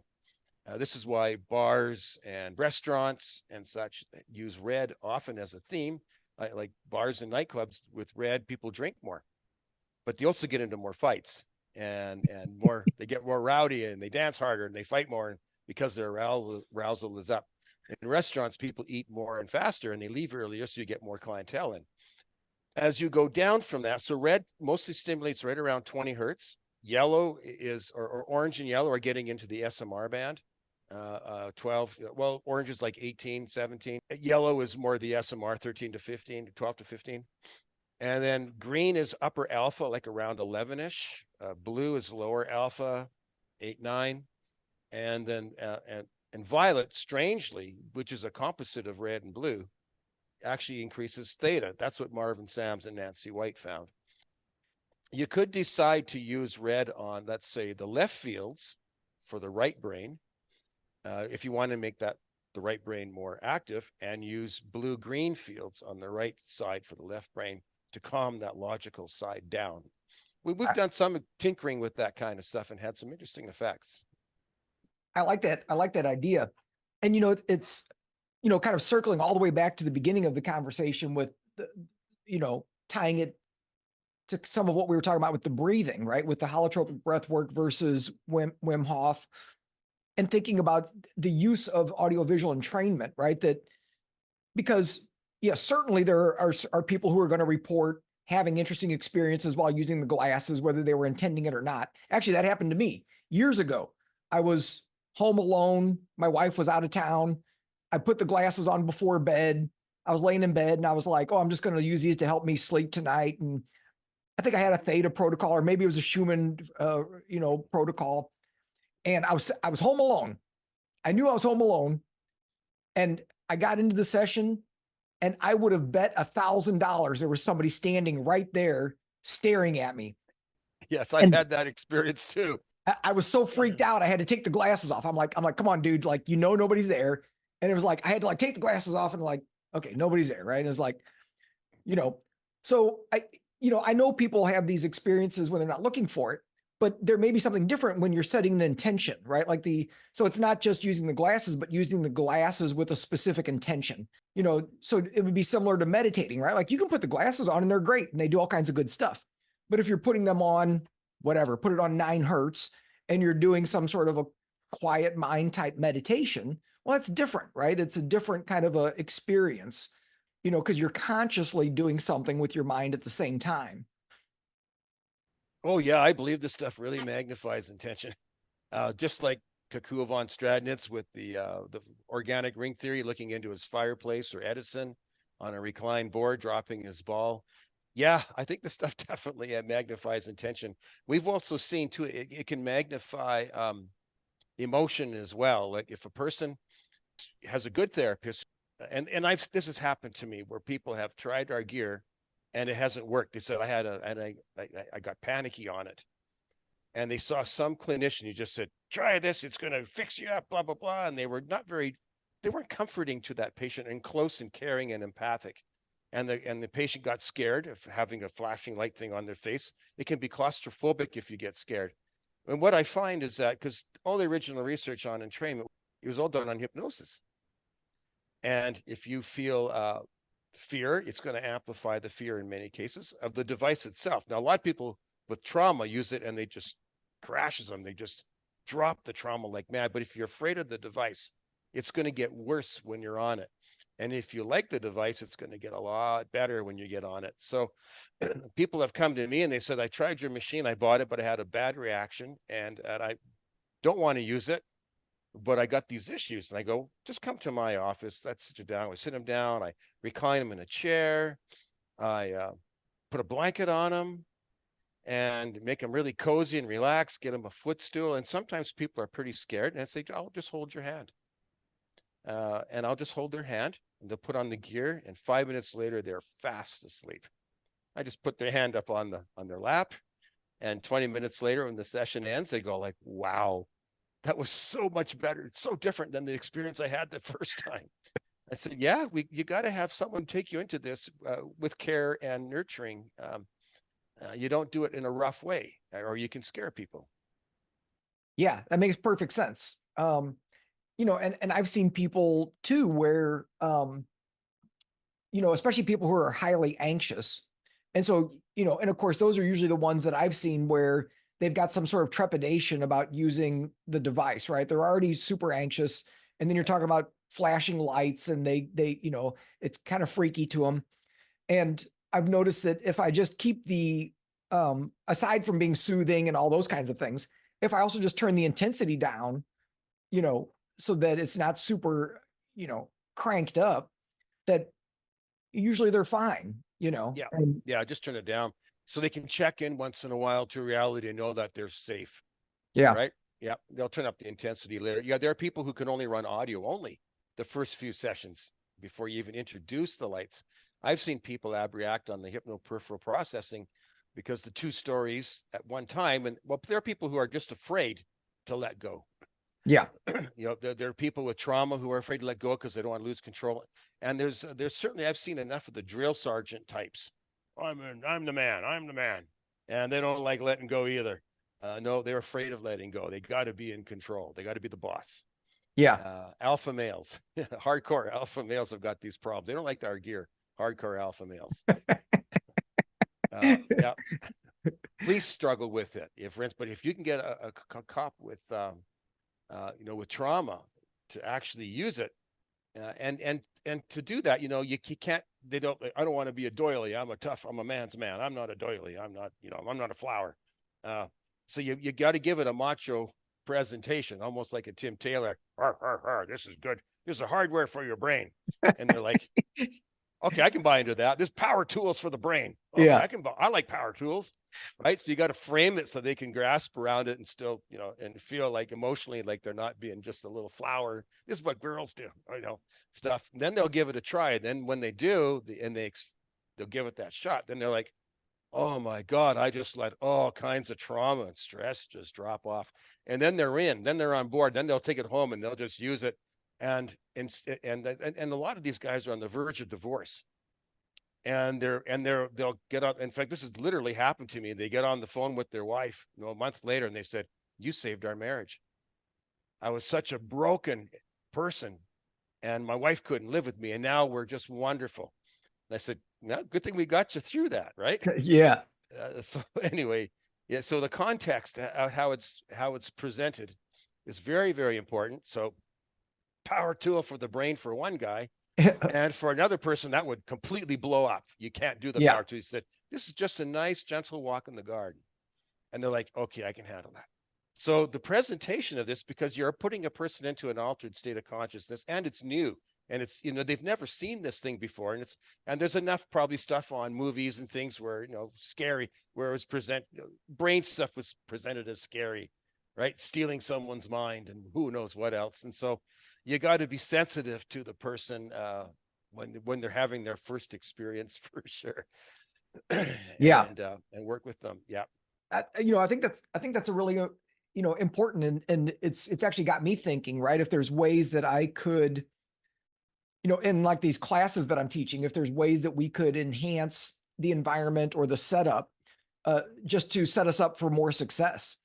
This is why bars and restaurants and such use red often as a theme. Like bars and nightclubs with red, people drink more, but they also get into more fights and more. They get more rowdy and they dance harder and they fight more because their arousal is up. In restaurants, people eat more and faster and they leave earlier, so you get more clientele in. As you go down from that, so red mostly stimulates right around 20 hertz. Yellow is, or orange and yellow are getting into the SMR band. 12, well, orange is like 18, 17. Yellow is more the SMR, 13 to 15, 12 to 15. And then green is upper alpha, like around 11-ish. Blue is lower alpha, 8, 9. And then, and violet, strangely, which is a composite of red and blue, actually increases theta. That's what Marvin Sams and Nancy White found. You could decide to use red on, let's say, the left fields for the right brain, if you want to make that the right brain more active, and use blue-green fields on the right side for the left brain to calm that logical side down. We've done some tinkering with that kind of stuff and had some interesting effects. I like that. I like that idea. And, it's, kind of circling all the way back to the beginning of the conversation with, tying it to some of what we were talking about with the breathing, right? With the holotropic breath work versus Wim Hof, and thinking about the use of audiovisual entrainment, right? That because, certainly there are people who are going to report having interesting experiences while using the glasses, whether they were intending it or not. Actually, that happened to me years ago. I was home alone. My wife was out of town. I put the glasses on before bed. I was laying in bed and I was like, oh, I'm just going to use these to help me sleep tonight. And I think I had a theta protocol, or maybe it was a Schumann, protocol. And I was home alone. I knew I was home alone. And I got into the session and I would have bet $1,000 there was somebody standing right there staring at me. Yes, I've had that experience too. I was so freaked out. I had to take the glasses off. I'm like, come on, dude. Like, nobody's there. And it was like, I had to take the glasses off and like, okay, nobody's there. Right. And it was like, so I know people have these experiences when they're not looking for it, but there may be something different when you're setting an intention, right? So it's not just using the glasses, but using the glasses with a specific intention, so it would be similar to meditating, right? Like you can put the glasses on and they're great and they do all kinds of good stuff. But if you're putting them on, whatever, put it on 9 hertz and you're doing some sort of a quiet mind type meditation, well, that's different, right? It's a different kind of a experience, because you're consciously doing something with your mind at the same time. Oh yeah, I believe this stuff really magnifies intention. Just like Kakua von Stradnitz with the organic ring theory, looking into his fireplace, or Edison on a reclined board dropping his ball. Yeah, I think this stuff definitely magnifies intention. We've also seen too, it can magnify emotion as well. Like if a person has a good therapist, and this has happened to me where people have tried our gear and it hasn't worked. They said I got panicky on it. And they saw some clinician who just said, try this, it's going to fix you up, blah, blah, blah. And they weren't comforting to that patient and close and caring and empathic. And the patient got scared of having a flashing light thing on their face. It can be claustrophobic if you get scared. And what I find is that, because all the original research on entrainment, it was all done on hypnosis. And if you feel fear, it's going to amplify the fear in many cases of the device itself. Now, a lot of people with trauma use it and they just crashes them. They just drop the trauma like mad. But if you're afraid of the device, it's going to get worse when you're on it. And if you like the device, it's going to get a lot better when you get on it. So people have come to me and they said, I tried your machine, I bought it, but I had a bad reaction and I don't want to use it, but I got these issues. And I go, just come to my office. Let's sit you down. We sit them down. I recline them in a chair. I put a blanket on them and make them really cozy and relaxed, get them a footstool. And sometimes people are pretty scared and I say, I'll just hold your hand. And I'll just hold their hand and they'll put on the gear. And 5 minutes later, they're fast asleep. I just put their hand up on their lap, and 20 minutes later, when the session ends, they go like, "Wow, that was so much better. It's so different than the experience I had the first time." I said, "Yeah, you got to have someone take you into this with care and nurturing. You don't do it in a rough way, or you can scare people." Yeah, that makes perfect sense. And I've seen people too where, especially people who are highly anxious. And so, and of course, those are usually the ones that I've seen where they've got some sort of trepidation about using the device, right? They're already super anxious. And then you're talking about flashing lights and it's kind of freaky to them. And I've noticed that if I just keep aside from being soothing and all those kinds of things, if I also just turn the intensity down, so that it's not super, cranked up, that usually they're fine. Yeah, And yeah, just turn it down so they can check in once in a while to reality and know that they're safe, yeah, right? Yeah, they'll turn up the intensity later. Yeah, there are people who can only run audio only the first few sessions before you even introduce the lights. I've seen people abreact on the hypnoperipheral processing because the two stories at one time, and well, there are people who are just afraid to let go. yeah, There are people with trauma who are afraid to let go because they don't want to lose control. And there's certainly, I've seen enough of the drill sergeant types. I'm the man, and they don't like letting go either. No, they're afraid of letting go. They got to be in control. They got to be the boss. yeah. Alpha males, hardcore alpha males have got these problems. They don't like our gear. Hardcore alpha males. Yeah, police struggle with it. But if you can get a cop with with trauma to actually use it, and to do that, you can't. They don't. I don't want to be a doily. I'm a man's man. I'm not a doily. I'm not a flower. So you got to give it a macho presentation, almost like a Tim Taylor. Har, har, har, this is good. This is hardware for your brain. And they're like, okay, I can buy into that. There's power tools for the brain. Okay, Yeah, I like power tools, right? So you got to frame it so they can grasp around it and still, and feel like emotionally like they're not being just a little flower. This is what girls do, stuff. And then they'll give it a try. And then when they do, they'll give it that shot. Then they're like, oh my God, I just let all kinds of trauma and stress just drop off. And then they're on board. Then they'll take it home and they'll just use it. And a lot of these guys are on the verge of divorce. And they'll get up. In fact, this has literally happened to me. They get on the phone with their wife, a month later, and they said, "You saved our marriage. I was such a broken person, and my wife couldn't live with me, and now we're just wonderful." And I said, "No, good thing we got you through that, right?" yeah, So anyway, yeah. So the context, how it's presented, is very, very important. So power tool for the brain for one guy, and for another person that would completely blow up. You can't do the yeah, power tool. He said, "This is just a nice, gentle walk in the garden," and they're like, "Okay, I can handle that." So the presentation of this, because you're putting a person into an altered state of consciousness, and it's new. And it's, they've never seen this thing before. And there's enough probably stuff on movies and things where, scary, where it was brain stuff was presented as scary, right? Stealing someone's mind and who knows what else. And so you got to be sensitive to the person when they're having their first experience for sure. yeah. And work with them. Yeah. I think that's a really, important, and it's actually got me thinking, right? If there's ways that I could, in like these classes that I'm teaching, if there's ways that we could enhance the environment or the setup, just to set us up for more success.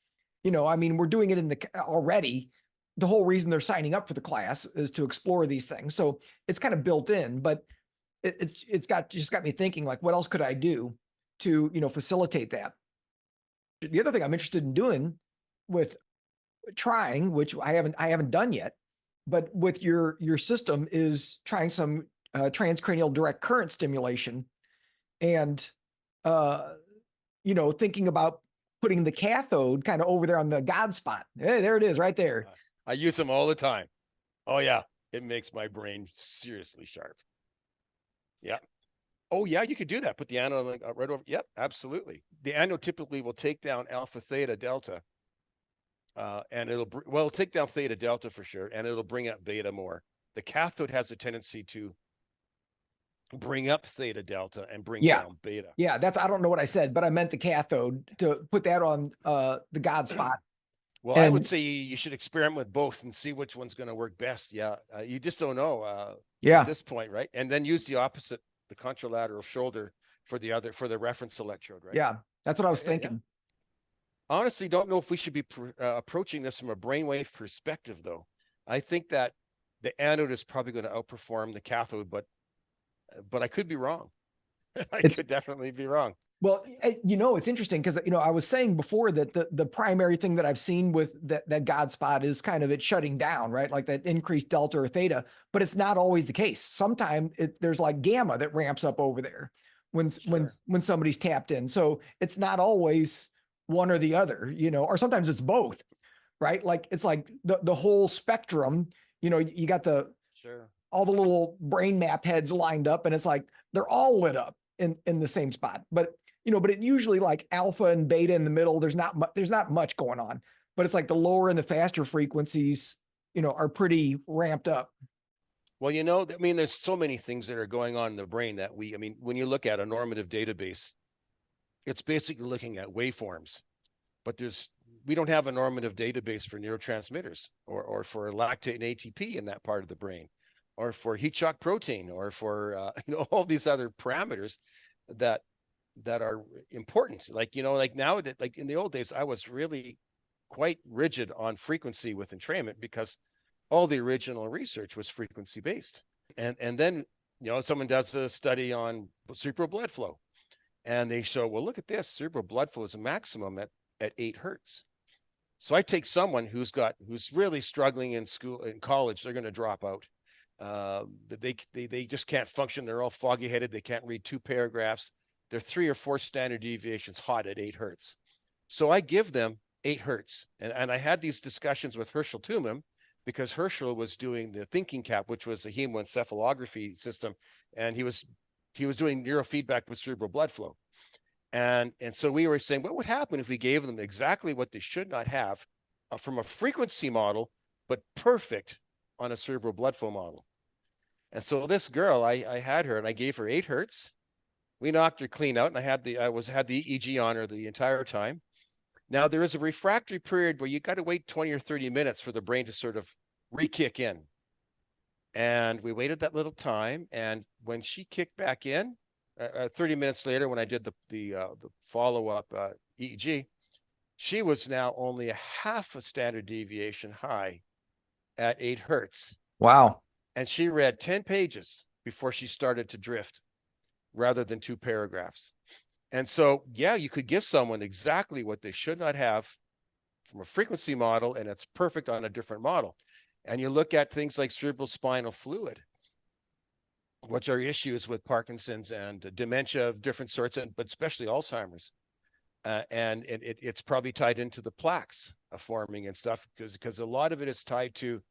I mean, we're doing it already. The whole reason they're signing up for the class is to explore these things. So it's kind of built in, but it's got me thinking, like, what else could I do to, facilitate that? The other thing I'm interested in doing with trying, which I haven't done yet, but with your system, is trying some transcranial direct current stimulation, and thinking about putting the cathode kind of over there on the God spot. Hey, there it is, right there. I use them all the time. Oh yeah, it makes my brain seriously sharp. Yeah. Oh yeah, you could do that. Put the anode right over. Yep, absolutely. The anode typically will take down alpha, theta, delta, and it'll take down theta, delta for sure, and it'll bring up beta more. The cathode has a tendency to bring up theta delta and bring Yeah. down beta. Yeah, I don't know what I said, but I meant the cathode, to put that on the God spot. Well, I would And say you should experiment with both and see which one's going to work best. Yeah, you just don't know at yeah, this point, right? And then use the opposite, the contralateral shoulder for the reference electrode, right? yeah, that's what I was Yeah. thinking. Honestly, don't know if we should be approaching this from a brainwave perspective, though. I think that the anode is probably going to outperform the cathode, but I could be wrong. I It's could definitely be wrong. Well, it's interesting because, I was saying before that the primary thing that I've seen with that God spot is kind of it shutting down, right? Like that increased delta or theta, but it's not always the case. Sometimes there's like gamma that ramps up over there Sure. when somebody's tapped in. So it's not always one or the other, or sometimes it's both, right? Like it's like the whole spectrum, you got Sure. all the little brain map heads lined up, and it's like they're all lit up in the same spot. But it usually like alpha and beta in the middle. There's not much going on, but it's like the lower and the faster frequencies, are pretty ramped up. Well, I mean, there's so many things that are going on in the brain that I mean, when you look at a normative database, it's basically looking at waveforms, but we don't have a normative database for neurotransmitters or for lactate and ATP in that part of the brain, or for heat shock protein, or for all these other parameters that are important. Like now, like in the old days, I was really quite rigid on frequency with entrainment because all the original research was frequency based. And then someone does a study on cerebral blood flow, and they show, well, look at this, cerebral blood flow is a maximum at 8 hertz. So I take someone who's really struggling in college, they're going to drop out. They just can't function. They're all foggy headed. They can't read 2 paragraphs. They're 3 or 4 standard deviations hot at 8 hertz. So I give them 8 hertz. And I had these discussions with Herschel Tumim, because Herschel was doing the thinking cap, which was a hemoencephalography system. And he was doing neurofeedback with cerebral blood flow. And so we were saying, what would happen if we gave them exactly what they should not have from a frequency model, but perfect on a cerebral blood flow model? And so this girl, I had her and I gave her 8 hertz. We knocked her clean out, and I had the EEG on her the entire time. Now there is a refractory period where you got to wait 20 or 30 minutes for the brain to sort of re-kick in. And we waited that little time, and when she kicked back in, 30 minutes later, when I did the follow-up EEG, she was now only a half a standard deviation high at 8 hertz. Wow. And she read 10 pages before she started to drift, rather than 2 paragraphs. And so, yeah, you could give someone exactly what they should not have from a frequency model, and it's perfect on a different model. And you look at things like cerebral spinal fluid, which are issues with Parkinson's and dementia of different sorts, but especially Alzheimer's. And it's probably tied into the plaques forming and stuff, because a lot of it is tied to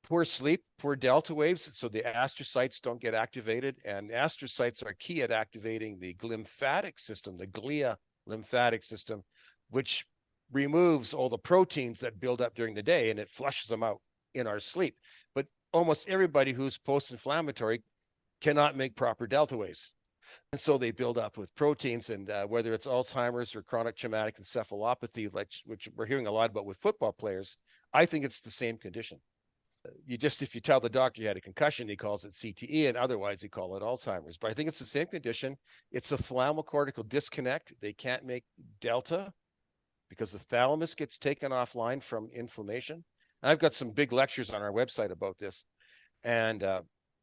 poor sleep, poor delta waves, so the astrocytes don't get activated, and astrocytes are key at activating the lymphatic system, the glia lymphatic system, which removes all the proteins that build up during the day, and it flushes them out in our sleep. But almost everybody who's post-inflammatory cannot make proper delta waves. And so they build up with proteins, and whether it's Alzheimer's or chronic traumatic encephalopathy, which we're hearing a lot about with football players, I think it's the same condition. If you tell the doctor you had a concussion, he calls it CTE, and otherwise he call it Alzheimer's. But I think it's the same condition. It's a thalamocortical disconnect. They can't make delta because the thalamus gets taken offline from inflammation. And I've got some big lectures on our website about this. And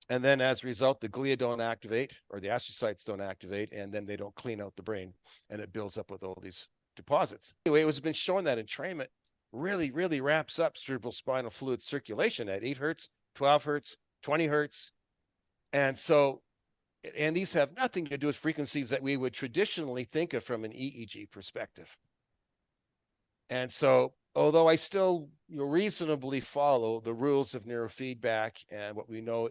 then as a result, the glia don't activate, or the astrocytes don't activate, and then they don't clean out the brain, and it builds up with all these deposits. Anyway, it has been shown that entrainment really, really ramps up cerebral spinal fluid circulation at 8 hertz, 12 hertz, 20 hertz. And these have nothing to do with frequencies that we would traditionally think of from an EEG perspective. And so, although I still reasonably follow the rules of neurofeedback and what we know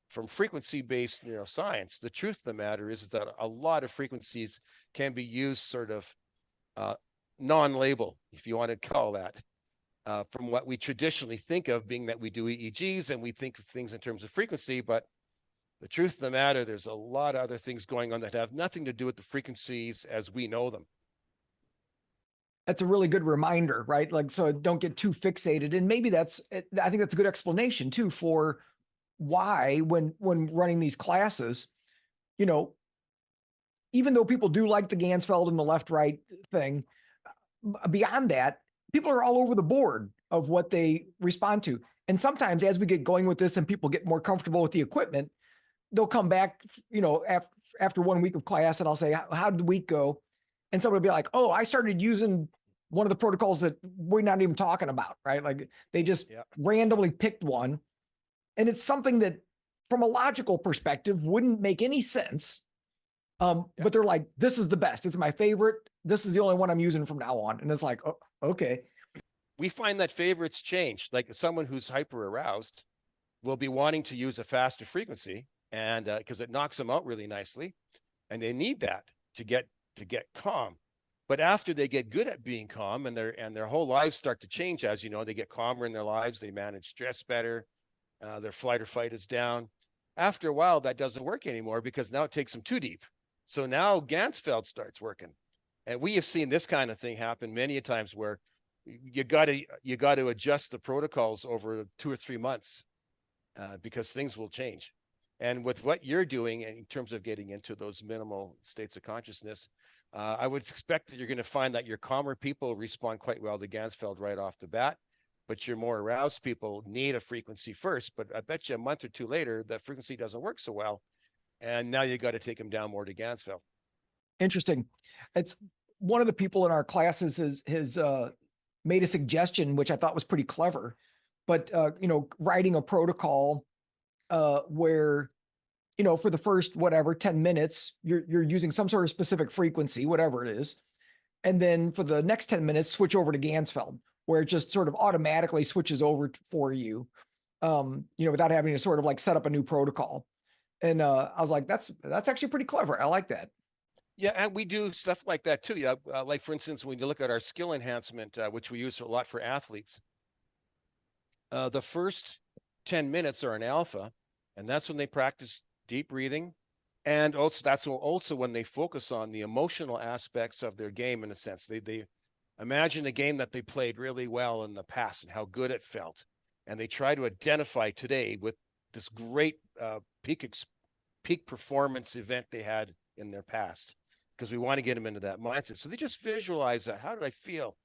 from frequency-based neuroscience, the truth of the matter is that a lot of frequencies can be used sort of non-label, if you want to call that, from what we traditionally think of, being that we do EEGs and we think of things in terms of frequency, but The truth of the matter, there's a lot of other things going on that have nothing to do with the frequencies as we know them. That's a really good reminder, right? Like, so don't get too fixated. And maybe I think that's a good explanation too for why when running these classes, you know, even though people do like the Gansfeld and the left right thing, beyond that, people are all over the board of what they respond to. And sometimes as we get going with this and people get more comfortable with the equipment, they'll come back, after 1 week of class, and I'll say, how did the week go? And someone will be like, oh, I started using one of the protocols that we're not even talking about, right? Like they just randomly picked one. And it's something that from a logical perspective wouldn't make any sense. But they're like, this is the best. It's my favorite. This is the only one I'm using from now on. And it's like, oh, okay. We find that favorites change. Like someone who's hyper aroused will be wanting to use a faster frequency, and because it knocks them out really nicely, and they need that to get calm. But after they get good at being calm, and their whole lives start to change, as you know, they get calmer in their lives, they manage stress better, their flight or fight is down. After a while, that doesn't work anymore because now it takes them too deep. So now Gansfeld starts working, and we have seen this kind of thing happen many times where you got to adjust the protocols over 2 or 3 months because things will change. And with what you're doing in terms of getting into those minimal states of consciousness, I would expect that you're going to find that your calmer people respond quite well to Gansfeld right off the bat, but your more aroused people need a frequency first. But I bet you a month or two later, that frequency doesn't work so well. And now you got to take them down more to Gansfeld. Interesting. It's one of the people in our classes has made a suggestion, which I thought was pretty clever, but writing a protocol where, for the first, 10 minutes, you're using some sort of specific frequency, whatever it is. And then for the next 10 minutes, switch over to Gansfeld, where it just sort of automatically switches over for you, without having to sort of like set up a new protocol. And I was like, that's actually pretty clever. I like that. Yeah, and we do stuff like that too. Yeah, like for instance, when you look at our skill enhancement, which we use a lot for athletes, the first 10 minutes are an alpha, and that's when they practice deep breathing, and also that's also when they focus on the emotional aspects of their game. In a sense, they imagine a game that they played really well in the past and how good it felt, and they try to identify today with this great peak performance event they had in their past, because we want to get them into that mindset. So they just visualize that. How did I feel?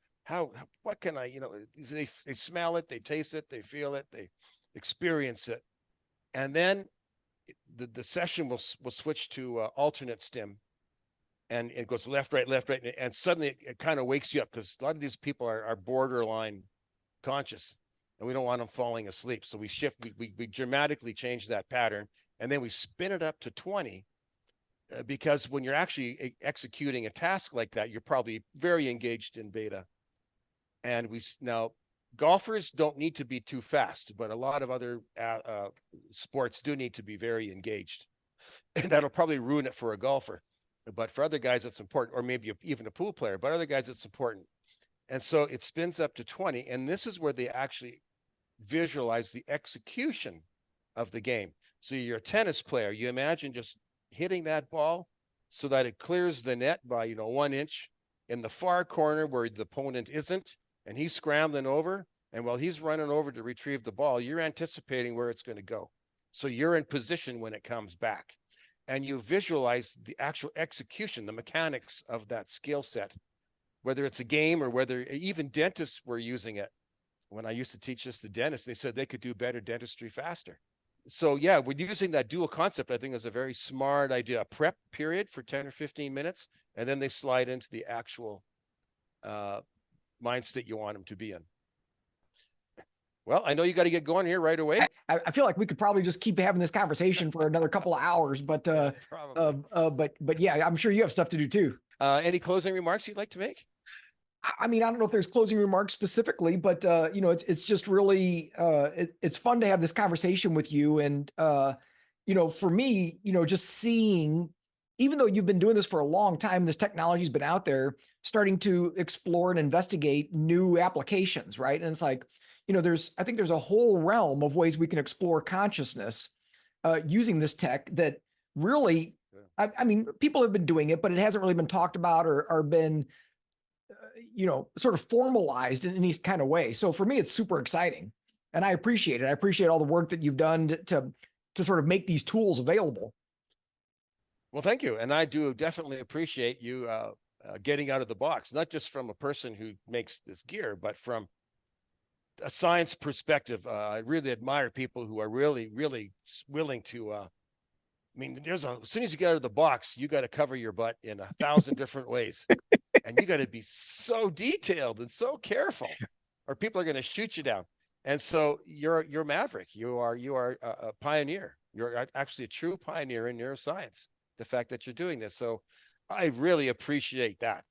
What can I, they smell it, they taste it, they feel it, they experience it. And then the session will switch to alternate stim, and it goes left, right, and suddenly it kind of wakes you up, because a lot of these people are borderline conscious, and we don't want them falling asleep. So we dramatically change that pattern, and then we spin it up to 20, because when you're actually executing a task like that, you're probably very engaged in beta. And now golfers don't need to be too fast, but a lot of other sports do need to be very engaged. That'll probably ruin it for a golfer, but for other guys, it's important, or maybe even a pool player, but other guys, it's important. And so it spins up to 20, and this is where they actually visualize the execution of the game. So you're a tennis player, you imagine just hitting that ball so that it clears the net by 1 inch in the far corner where the opponent isn't, and he's scrambling over, and while he's running over to retrieve the ball, you're anticipating where it's going to go. So you're in position when it comes back, and you visualize the actual execution, the mechanics of that skill set, whether it's a game or whether even dentists were using it. When I used to teach this to dentists, they said they could do better dentistry faster. So yeah, we're using that dual concept. I think is a very smart idea. A prep period for 10 or 15 minutes, and then they slide into the actual mind state you want them to be in. Well, I know you got to get going here right away. I feel like we could probably just keep having this conversation for another couple of hours, but yeah, I'm sure you have stuff to do too. Any closing remarks you'd like to make? I mean, I don't know if there's closing remarks specifically, but it's just really it's fun to have this conversation with you. And for me, just seeing, even though you've been doing this for a long time, this technology's been out there, starting to explore and investigate new applications, right? And it's like, I think there's a whole realm of ways we can explore consciousness using this tech that really, I mean, people have been doing it, but it hasn't really been talked about or been, sort of formalized in any kind of way. So for me, it's super exciting, and I appreciate it. I appreciate all the work that you've done to sort of make these tools available. Well, thank you. And I do definitely appreciate you getting out of the box, not just from a person who makes this gear, but from a science perspective. I really admire people who are really, really willing to. I mean, as soon as you get out of the box, you got to cover your butt in 1,000 different ways, and you got to be so detailed and so careful, or people are going to shoot you down. And so you're maverick. You are a pioneer. You're actually a true pioneer in neuroscience. The fact that you're doing this, so I really appreciate that.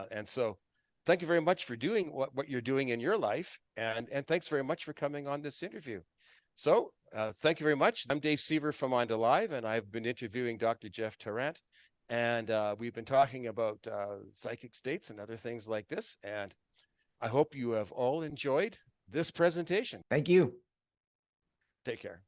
And so, thank you very much for doing what you're doing in your life, and thanks very much for coming on this interview. So, thank you very much. I'm Dave Siever from Mind Alive, and I've been interviewing Dr. Jeff Tarrant, and we've been talking about psychic states and other things like this. And I hope you have all enjoyed this presentation. Thank you. Take care.